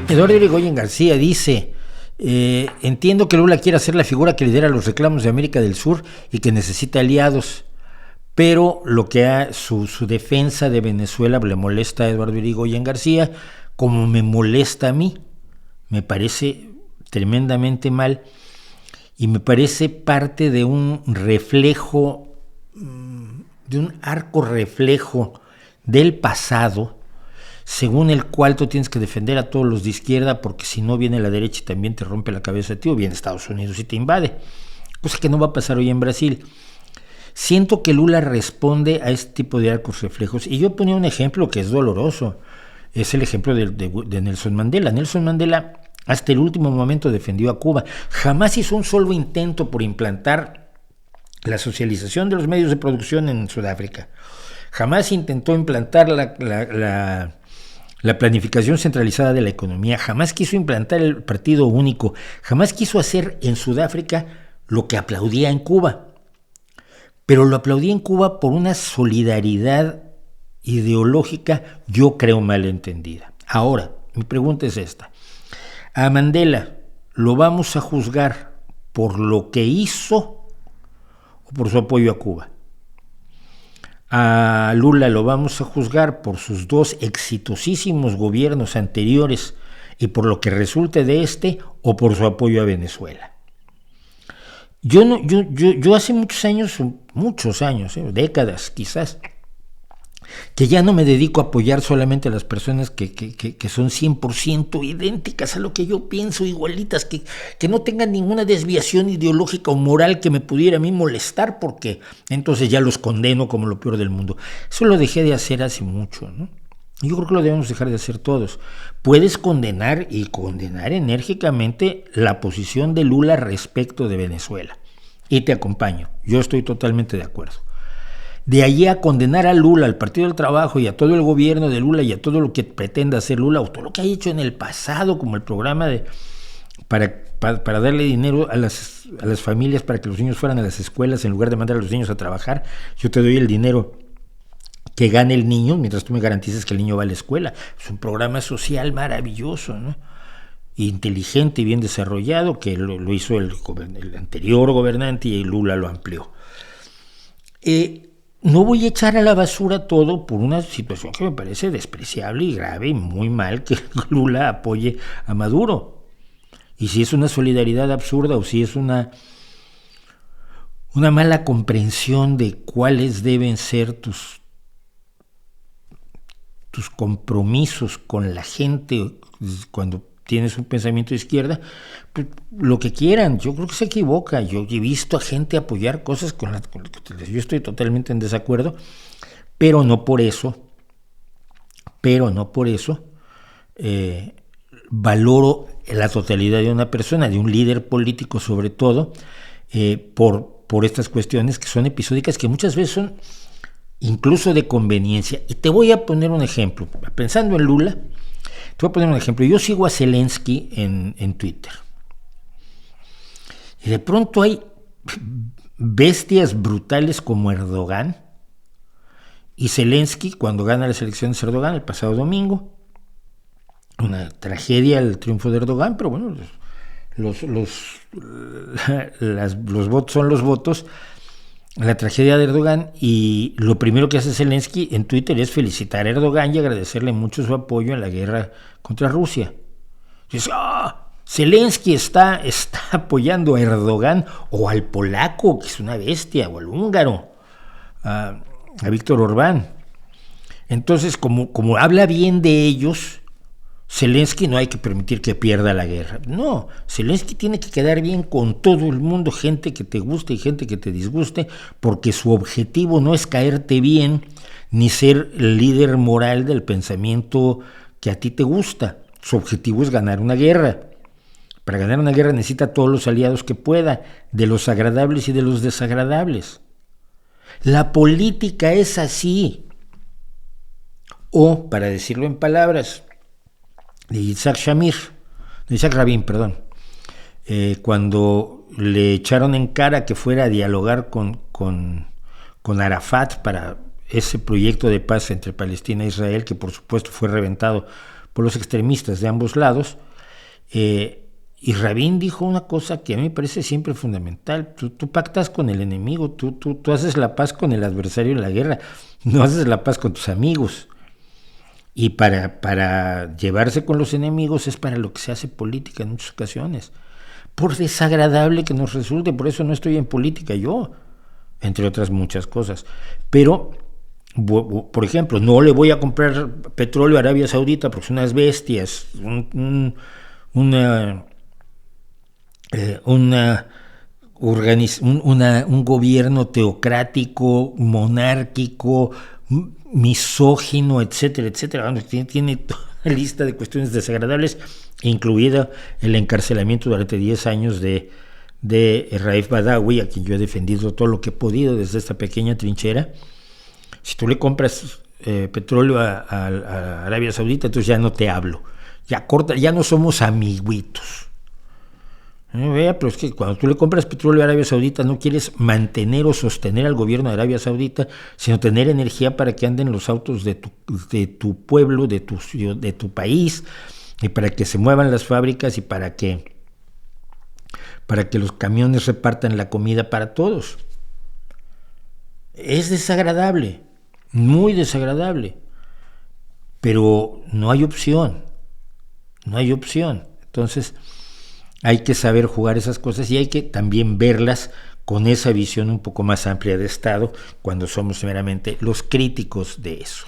Eduardo Irigoyen García dice, entiendo que Lula quiera ser la figura que lidera los reclamos de América del Sur y que necesita aliados, pero lo que su defensa de Venezuela le molesta a Eduardo Irigoyen García, como me molesta a mí. Me parece tremendamente mal y me parece parte de un reflejo, de un arco reflejo del pasado, según el cual tú tienes que defender a todos los de izquierda, porque si no viene la derecha y también te rompe la cabeza a ti, o viene Estados Unidos y te invade, cosa que no va a pasar hoy en Brasil. Siento que Lula responde a este tipo de arcos reflejos, y yo ponía un ejemplo que es doloroso, es el ejemplo de Nelson Mandela. Nelson Mandela hasta el último momento defendió a Cuba, jamás hizo un solo intento por implantar la socialización de los medios de producción en Sudáfrica, jamás intentó implantar la planificación centralizada de la economía, jamás quiso implantar el partido único, jamás quiso hacer en Sudáfrica lo que aplaudía en Cuba. Pero lo aplaudía en Cuba por una solidaridad ideológica, yo creo, mal entendida. Ahora, mi pregunta es esta. A Mandela lo vamos a juzgar por lo que hizo o por su apoyo a Cuba. A Lula lo vamos a juzgar por sus dos exitosísimos gobiernos anteriores y por lo que resulte de este, o por su apoyo a Venezuela. Yo hace muchos años, décadas quizás, que ya no me dedico a apoyar solamente a las personas que son 100% idénticas a lo que yo pienso, igualitas, que no tengan ninguna desviación ideológica o moral que me pudiera a mí molestar, porque entonces ya los condeno como lo peor del mundo. Eso lo dejé de hacer hace mucho, ¿no? Yo creo que lo debemos dejar de hacer todos. Puedes condenar y condenar enérgicamente la posición de Lula respecto de Venezuela. Y te acompaño. Yo estoy totalmente de acuerdo. De allí a condenar a Lula, al Partido del Trabajo y a todo el gobierno de Lula y a todo lo que pretenda hacer Lula, o todo lo que ha hecho en el pasado, como el programa para darle dinero a las familias para que los niños fueran a las escuelas en lugar de mandar a los niños a trabajar. Yo te doy el dinero que gane el niño mientras tú me garantices que el niño va a la escuela. Es un programa social maravilloso, ¿no? Inteligente y bien desarrollado, que lo hizo el anterior gobernante y Lula lo amplió. No voy a echar a la basura todo por una situación que me parece despreciable y grave y muy mal que Lula apoye a Maduro. Y si es una solidaridad absurda o si es una mala comprensión de cuáles deben ser tus compromisos con la gente cuando tienes un pensamiento de izquierda, pues, lo que quieran. Yo creo que se equivoca. Yo he visto a gente apoyar cosas con las que yo estoy totalmente en desacuerdo, pero no por eso valoro la totalidad de una persona, de un líder político sobre todo, por estas cuestiones que son episódicas, que muchas veces son incluso de conveniencia. Y te voy a poner un ejemplo. Pensando en Lula, te voy a poner un ejemplo. Yo sigo a Zelensky en Twitter. Y de pronto hay bestias brutales como Erdogan. Y Zelensky, cuando gana las elecciones de Erdogan el pasado domingo, una tragedia el triunfo de Erdogan, pero bueno, los votos son los votos. La tragedia de Erdogan, y lo primero que hace Zelensky en Twitter es felicitar a Erdogan y agradecerle mucho su apoyo en la guerra contra Rusia. Dice, Zelensky está apoyando a Erdogan o al polaco, que es una bestia, o al húngaro, a Víctor Orbán. Entonces, como habla bien de ellos, Zelensky no hay que permitir que pierda la guerra. No, Zelensky tiene que quedar bien con todo el mundo, gente que te guste y gente que te disguste, porque su objetivo no es caerte bien ni ser el líder moral del pensamiento que a ti te gusta. Su objetivo es ganar una guerra. Para ganar una guerra necesita todos los aliados que pueda, de los agradables y de los desagradables. La política es así. O, para decirlo en palabras de Isaac Rabin, cuando le echaron en cara que fuera a dialogar con Arafat para ese proyecto de paz entre Palestina e Israel, que por supuesto fue reventado por los extremistas de ambos lados. Y Rabin dijo una cosa que a mí me parece siempre fundamental: tú pactas con el enemigo, tú haces la paz con el adversario en la guerra, no haces la paz con tus amigos. Y para llevarse con los enemigos es para lo que se hace política en muchas ocasiones, por desagradable que nos resulte. Por eso no estoy en política yo, entre otras muchas cosas. Pero, por ejemplo, no le voy a comprar petróleo a Arabia Saudita porque son unas bestias, un gobierno teocrático, monárquico, misógino, etcétera, etcétera. Tiene toda una lista de cuestiones desagradables, incluida el encarcelamiento durante 10 años de Raif Badawi, a quien yo he defendido todo lo que he podido desde esta pequeña trinchera. Si tú le compras petróleo a Arabia Saudita, entonces ya no te hablo, ya no somos amiguitos. Pero es que cuando tú le compras petróleo a Arabia Saudita no quieres mantener o sostener al gobierno de Arabia Saudita, sino tener energía para que anden los autos de tu pueblo, de tu país, y para que se muevan las fábricas y para que los camiones repartan la comida para todos. Es desagradable, muy desagradable, pero no hay opción. Entonces hay que saber jugar esas cosas y hay que también verlas con esa visión un poco más amplia de Estado cuando somos meramente los críticos de eso.